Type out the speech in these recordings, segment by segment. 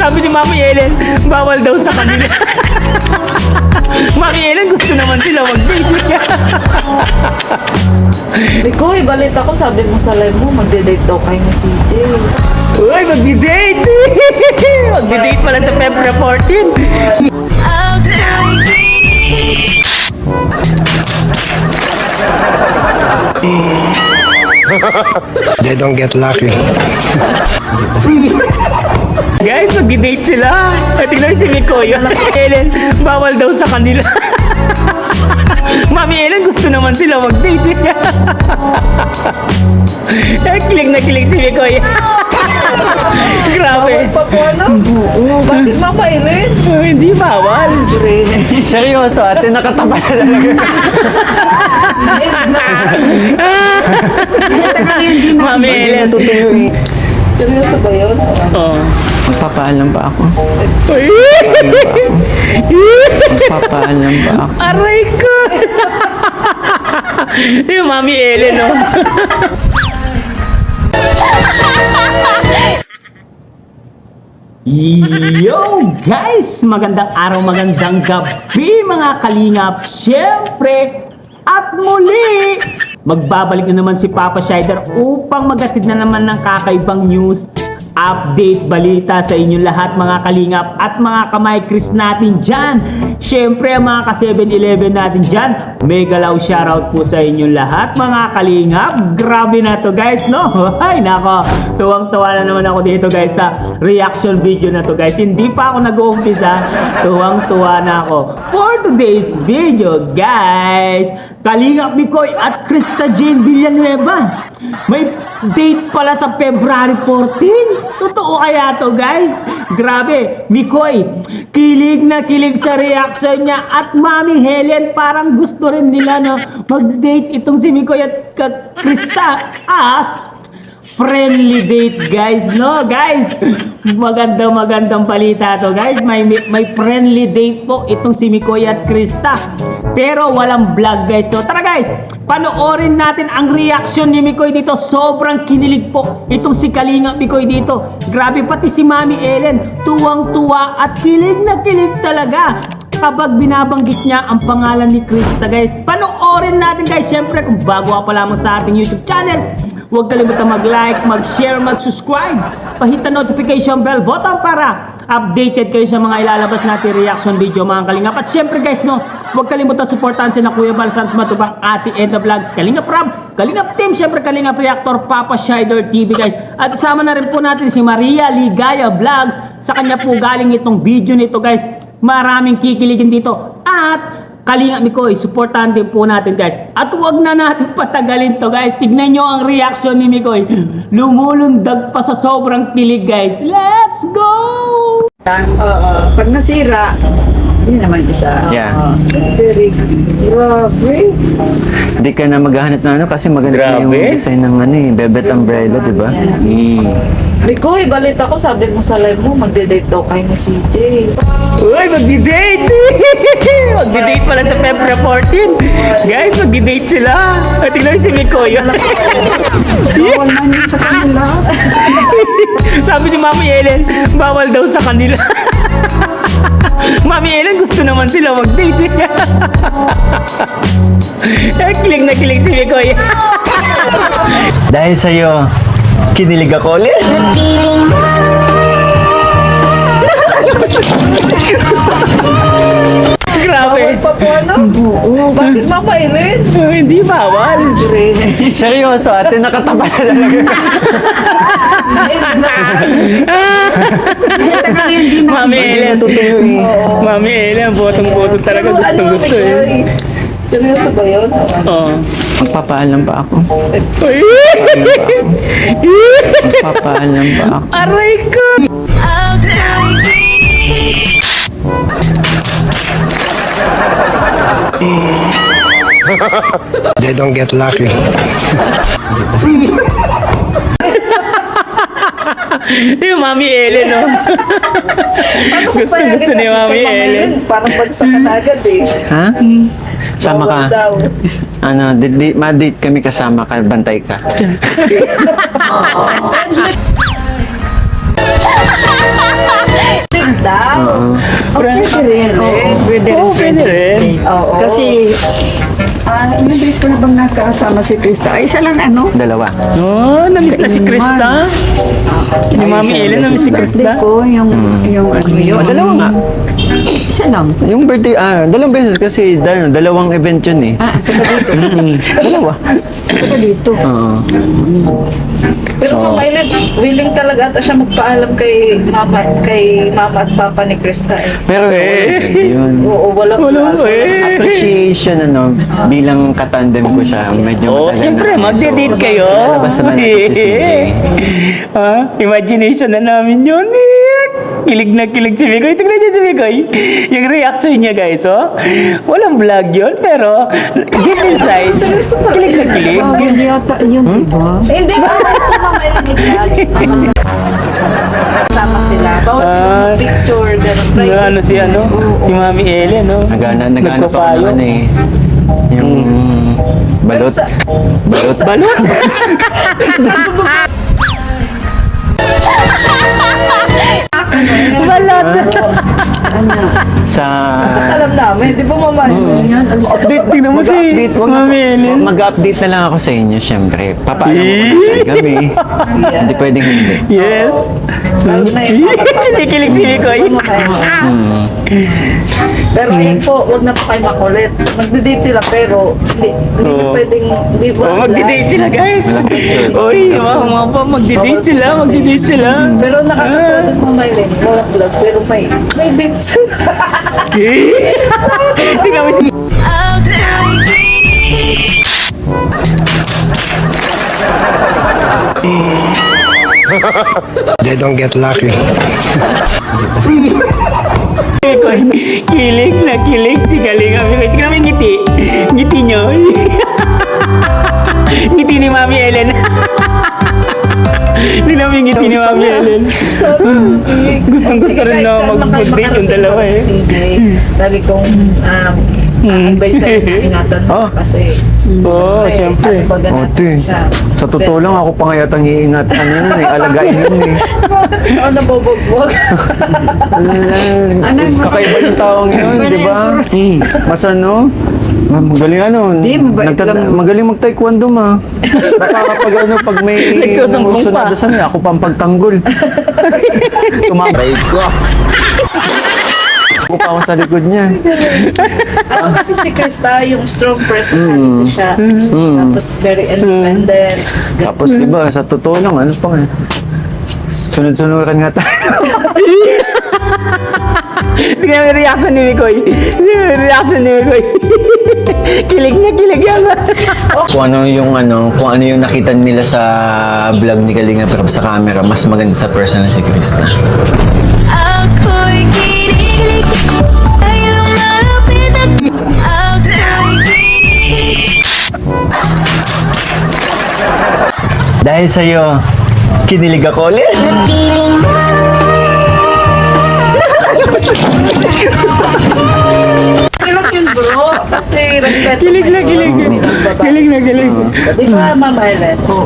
Sabi ni Mami Ellen, bawal daw sa kanila. Mami Ellen, gusto naman sila mag-date. Bikoy, balita ko, sabi mo sa live mo, magde-date daw kayo ni CJ. Uy, mag-date! Mag-date pala sa February 14. They don't get lucky. Guys, mag-date sila. At tignan si Mikoy. Ellen, bawal daw sa kanila. Mami Ellen, gusto naman sila mag-date. Kilig na kilig si Mikoy. Grabe. Pa po ano? Oo, bakit Mama Ellen? Hindi bawal. Seryoso, ate, nakatapa na talaga. Mami Ellen. Natutuyo. Seryoso ba yun? Oh. Magpapaalam ba ako? Uy! Magpapaalam ba ako? Aray ko! Yung Mami Ellen, oh. Yo guys! Magandang araw, magandang gabi mga kalingap. Siyempre, at muli, magbabalik na naman si Papa Shider upang maghatid na naman ng kakaibang news, update, balita sa inyo lahat mga kalingap at mga kamay-kris natin dyan. Siyempre, mga ka-7-Eleven natin dyan, mega low shoutout po sa inyo lahat mga kalingap. Grabe na to guys, no? Ay nako, tuwang-tuwa na naman ako dito guys sa reaction video na to guys. Hindi pa ako nag-uumpisa, tuwang-tuwa na ako for today's video guys. Kalingap Mikoy at Krista Jane Villanueva, may date pala sa February 14. Totoo kaya to guys? Grabe, Mikoy, kilig na kilig sa reaction niya at Mami Helen parang gusto rin nila na mag-date itong si Mikoy at Krista as friendly date guys, no guys? Magandang balita to guys. May friendly date po itong si Mikoy at Krista. Pero walang vlog guys. So tara guys, panoorin natin ang reaction ni Mikoy dito. Sobrang kinilig po itong si Kalingap Mikoy dito. Grabe, pati si Mami Ellen tuwang-tuwa at kilig na kilig talaga kapag binabanggit niya ang pangalan ni Krista guys. Panoorin natin guys. Siyempre kung bago ka pa lamang sa ating YouTube channel, huwag kalimutan mag-like, mag-share, mag-subscribe. Pahita notification bell button para updated kayo sa mga ilalabas natin reaction video mga kalingap. At syempre guys, no, huwag kalimutan supportahan si na Kuya Bal Sans Matubang, Ate Edna Vlogs, Kalingap Rob, Kalingap Team, syempre Kalingap Reactor, Papa Shider TV guys. At isama na rin po natin si Maria Ligaya Vlogs. Sa kanya po galing itong video nito guys. Maraming kikiligin dito. At Kalingap Mikoy, supportahan din po natin guys. At huwag na natin patagalin to guys. Tignan nyo ang reaction ni Mikoy. Lumulundag pa sa sobrang kilig guys. Let's go! Pag nasira, yun naman isa. Yeah. Very grabe. Hindi ka na maghahanap na ano kasi maganda na yung Grabe. design ng ano eh, Velvet Umbrella, di ba? Bikoy, balita ko, sabi mo sa live mo, magde-date daw kayo ni CJ. Uy, mag-date! Mag-date pala sa February 14. Guys, mag-date sila. At tignan si Mikoy. Bawal man yun sa kanila. Sabi ni Mami Ellen, bawal daw sa kanila. Mami Ellen, gusto naman sila mag-date. Kilig na kilig si Mikoy. Dahil sa'yo, kinilig ako ulit. Grabe. Pa po ano? Oo, bakit Mama Ellen? Hindi bawal. Seryoso, ate, nakatapa na talaga. Mami Hindi Ellen. natutuyo eh. Mami Ellen, botong-boto talaga. Gusto eh. Bikoy? Seryoso ba yun? Oo. Magpapaalam ba ako? Uy! Magpapaalam ba ako? Aray ko! They don't get lucky. Yung Mami Ellen, no? Gusto ni Mami Ellen. Parang bagsak ka na agad eh. Ha? Sama ka. Bawal daw. Ano, ma-date kami kasama ka, bantay ka. Namiss ko na bang nakasama si Krista? Ay, isa lang ano? Dalawa. Oh, namiss na si Krista. Ni Ay, Mami isang Ellen, namiss si beses Birthday Krista. ko, yung ano yun. Dalawa nga. Isa lang. Yung birthday, dalawang beses kasi dalawang event yun eh. Saka dito. Dalawa. Saka dito. Oo. Pero Mama Ellen, willing talaga ata siya magpaalam kay mama at papa ni Krista eh. Pero yun. Oo, walang Wala oras, ko eh. Appreciation bilang katandem ko siya. Medyo Oh, matagal siyempre, na kami. magde-date So, kayo. lalabas naman natin si CJ. Imagination na namin yun. Kilig na kilig si Mikoy. Tignan niyo si Mikoy. Yung reaction niya, guys, oh. Walang vlog yun, pero deep inside, kilig na kilig. Oh, yun yata, yun, diba? Hindi ba ito Mama Ellen may vlog? Sama sila. Bawal sila mag-picture, gano'n. Private. Ano si si Mami Ellen, no? Naghanap ako naman eh. Yung balot. Balot. Balot? Balot! Sa... Alam namin, di ba Mama Ellen? Update. Tingnan mo si Mag-update. Mami Ellen. Mag-update na lang ako sa inyo, syempre. Papaalam ko kung saan kami. Hindi pwedeng hindi. Yes. Lalo na yung mama at papa. Kinikilig si Mikoy. Hmm. Pero ayun po, huwag na po kayo makulit. Magde-date sila pero hindi Oo. pwedeng, hindi ba? Oh, magdi-date sila, guys. Walang picture. Oy, mga pa, magdi-date sila, magdi-date sila. Pero nakakatawa din Mama Ellen, walang vlog, pero may dates. Tingnan mo si... They don't get lucky. Mikoy. Kilig na kilig si Kalinga Mikoy. Tingnan mo yung ngiti. Ngiti nyo. Ngiti ni Mami Ellen. Tingnan mo yung ngiti ni Mami Ellen. Gusto rin na mag-date yung dalawa eh. CJ, lagi kong advice sa'yo na ingatan mo kasi Oo, siyempre. Ate, sa totoo lang ako pa nga yatang iingatan yun eh. Alagain yun eh. Ako nabobogbog. Kakaiba yung taong yun, di ba? Mas ano? Magaling ano? Di, mabait lang. Magaling mag-taekwondo ma. Baka kapag ano, pag may Nagsusumbong pa. sunod sa niya, ako pang pagtanggol. Tumabay ko. Ako pa ako sa likod niya. Ako kasi si Krista, yung strong personality siya. Tapos very independent. Tapos di ba, sa totoo lang, ano pa nga. Sunod-sunuran nga tayo. Tingnan mo yung reaction ni Mikoy. Tingnan mo yung reaction ni Mikoy. Kilig na kilig yan. Kung ano yung nakita nila sa vlog ni Kalinga pero sa camera, mas maganda sa personal si Krista. Ako'y kinikilig, ayaw malapit at ako'y kinikilig. Dahil sa'yo, kinilig ako ulit. Piling mo. Kilig yun bro, kasi respeto. Kilig na kilig. Kilig na kilig. Di ba Mama Ellen? Oo.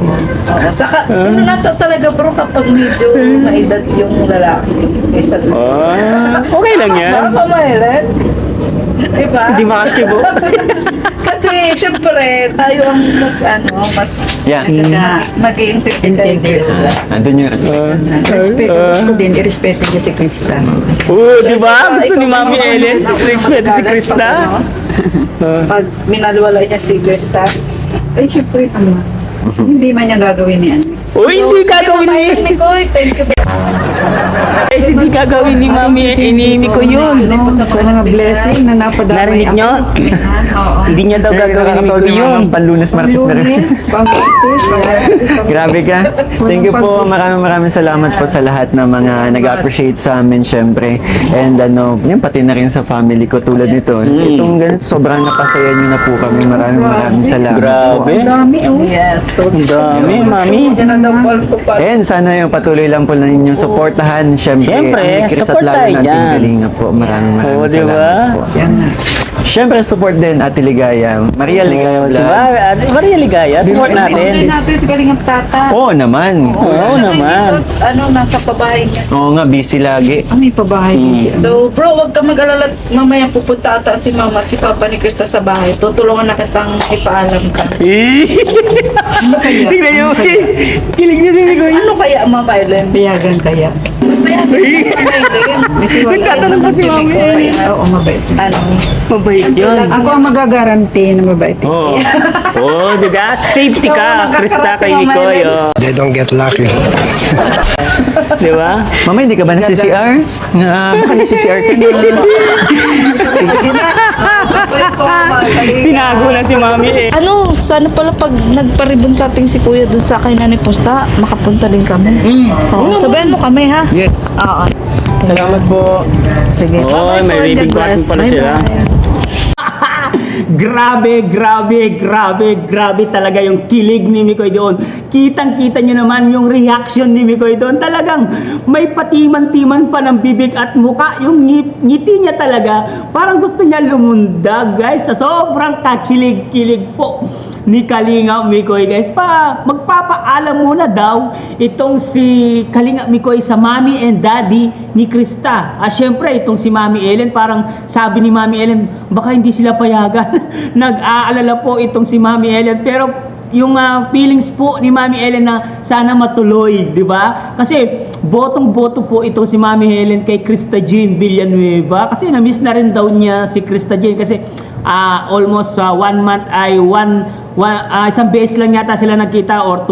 Saka, nato talaga bro kapag medyo maedad yung lalaki. Isa Okay lang yan. Mama Ellen? Diba? Hindi makakibo. Kasi syempre, tayo ang mas Yeah. mag-iintindi kay Krista. Nandun yung respeto. Respeto. Gusto ko din, irespeto niyo si Krista. Oo, di ba? Gusto ni Mami Ellen. Respeto si Krista. Pag minalwala niya si Krista. Ay, syempre, hindi man niya gagawin ni ano. Uy, hindi gagawin ni... Thank you. Guys, hindi gagawin ni Mami ni Mikoy yun. Hindi po sa Sa mga blessing na napadamay Narinig nyo? Oo. Hindi niya daw gagawin ni Nakakatawa Mikoy si yun. Mama Panlunes, Martes, Merkulis. Lunes, pag-Martes, Grabe ka. Thank you po. Maraming salamat po sa lahat ng mga nag-appreciate sa amin, syempre. And ano, yun, pati na rin sa family ko tulad nito. Itong ganito, sobrang napasaya nyo na po kami. Maraming salamat po. Grabe. dami, oh. Yes, Ang dami, Mami. Yan ang daw call ko pa. And sana yung patuloy lang po na inyong supportahan. Syempre, Syempre, ang Chris at support lalo tayo natin dyan. Kalinga po. Maraming Oo, diba? salamat po. Yan na. Syempre, support din Ate Ligaya. Maria Ligaya Vlog. Diba? Maria Ligaya, support Hindi natin. natin si Kalingap Tata. Oo naman. Oo Siya naman. dito, nasa pabahay niya. Oo nga, busy lagi. May pabahay din siya. So, bro, wag ka mag-alala. Mamaya pupunta ata si mama at si papa ni Krista sa bahay. Tutulungan na kitang ipaalam ka. Tignan niyo. Kilig niyo din ko. Ano kaya, Mama Ellen? Payagan kaya. Kaya, Mama Ellen. Nagtatanong pa si Mami Ellen. Oo, mabait. Ano? Mabait yun. Ako ang magagaranti na mabait. Oo. Oh, diba? Safety ka, Krista kay Mikoy. Oh. They don't get lucky. Diba? Mama, hindi ka ba nagsi-CR? Baka nagsi-CR ka na. Tinago lang si Mami eh. Ano, sana pala pag nagparibon cutting si Kuya dun sa kainan ni Posta, makapunta din kami. Oo, sabihan mo kami, ha? Yes. Oo. Salamat po. Sige. Oo, Bye-bye may po, ribbon God bless. cutting pala sila. Bye-bye. Grabe talaga yung kilig ni Mikoy doon. Kitang-kita nyo naman yung reaction ni Mikoy doon. Talagang may patiman-timan pa ng bibig at muka. Yung ngiti niya talaga, parang gusto niya lumundag, guys. Sa sobrang kakilig-kilig po ni Kalinga Mikoy, guys. Magpapaalam muna daw itong si Kalinga Mikoy sa Mami and Daddy ni Krista. Syempre, itong si Mami Ellen, parang sabi ni Mami Ellen, baka hindi sila payagan. Nag-aalala po itong si Mami Ellen, pero yung feelings po ni Mami Ellen na sana matuloy, di ba? Kasi botong-boto po itong si Mami Ellen kay Krista Jean Villanueva, kasi na-miss na rin daw niya si Krista Jean kasi almost 1 month ay isang beses lang yata sila nagkita or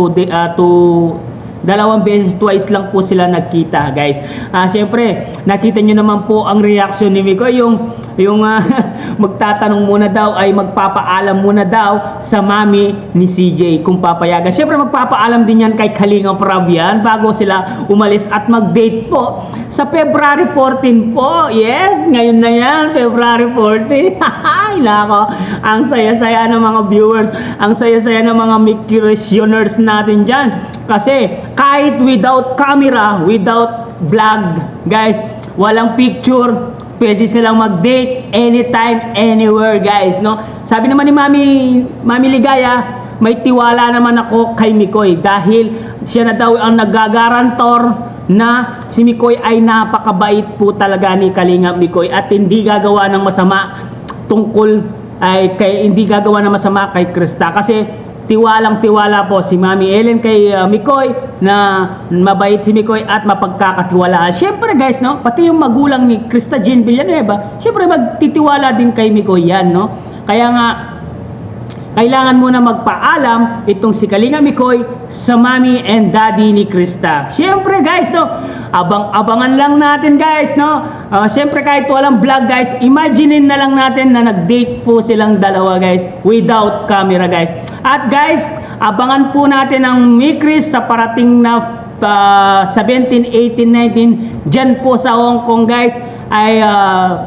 dalawang beses, twice lang po sila nagkita, guys. Siyempre, nakita nyo naman po ang reaction ni Miko, yung magtatanong muna daw ay magpapaalam muna daw sa mami ni CJ kung papayagan. Siyempre, magpapaalam din yan kay Kalinga Prab yan bago sila umalis at mag-date po sa February 14 po. Yes, ngayon na yan, February 14. Ay, nako, ang saya-saya ng mga viewers, ang saya-saya ng mga Mickey-rationers natin dyan. Kasi kahit without camera, without vlog, guys, walang picture, pwede silang mag-date anytime, anywhere, guys, no? Sabi naman ni Mami Ligaya, may tiwala naman ako kay Mikoy dahil siya na daw ang naggagarantor na si Mikoy ay napakabait po talaga ni Kalinga Mikoy at hindi gagawa ng masama hindi gagawa ng masama kay Krista, kasi tiwalang-tiwala po si Mami Ellen kay Mikoy na mabait si Mikoy at mapagkakatiwalaan. Siyempre, guys, no, pati yung magulang ni Krista Jean Villanueva, siyempre magtitiwala din kay Mikoy yan, no? Kaya nga kailangan muna magpaalam itong si Kalinga Mikoy sa Mami and Daddy ni Krista. Siyempre, guys, no, abangan lang natin, guys, no. Siyempre, kahit walang vlog, guys, imaginein na lang natin na nag-date po silang dalawa, guys, without camera, guys. At guys, abangan po natin ang Mikris sa parating na 17, 18, 19 dyan po sa Hong Kong, guys. Ay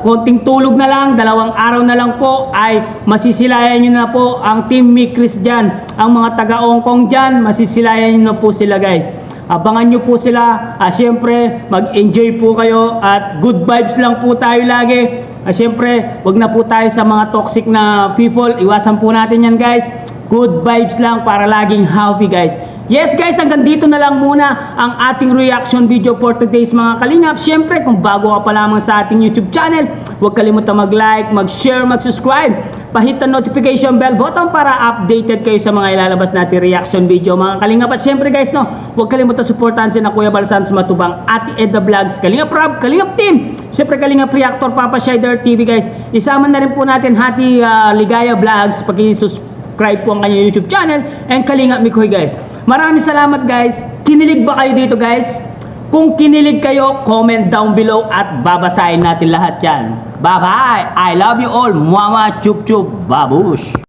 konting tulog na lang, 2 araw na lang po ay masisilayan nyo na po ang Team Mikris dyan. Ang mga taga Hong Kong dyan, masisilayan nyo na po sila, guys. Abangan nyo po sila. Siyempre, mag-enjoy po kayo at good vibes lang po tayo lagi. Siyempre, wag na po tayo sa mga toxic na people. Iwasan po natin yan, guys. Good vibes lang para laging happy, guys. Yes, guys, hanggang dito na lang muna ang ating reaction video for today's mga kalingap. Siyempre, kung bago ka pa lamang sa ating YouTube channel, huwag kalimutan mag-like, mag-share, mag-subscribe. Pahit ang notification bell button para updated kayo sa mga ilalabas natin reaction video, mga kalingap. At siyempre, guys, no, huwag kalimutan supportahan si na Kuya Balsan Matubang, Ate Edda Vlogs, Kalingap Rob, Kalingap Team. Siyempre, Kalingap Reactor, Papa Shider TV, guys. Isama na rin po natin Hati Ligaya Vlogs, pag-subscribe po ang kanyang YouTube channel, and Kalinga Mikoy, guys. Maraming salamat, guys. Kinilig ba kayo dito, guys? Kung kinilig kayo, comment down below at babasahin natin lahat yan. Bye-bye! I love you all. Mama chup chup babush!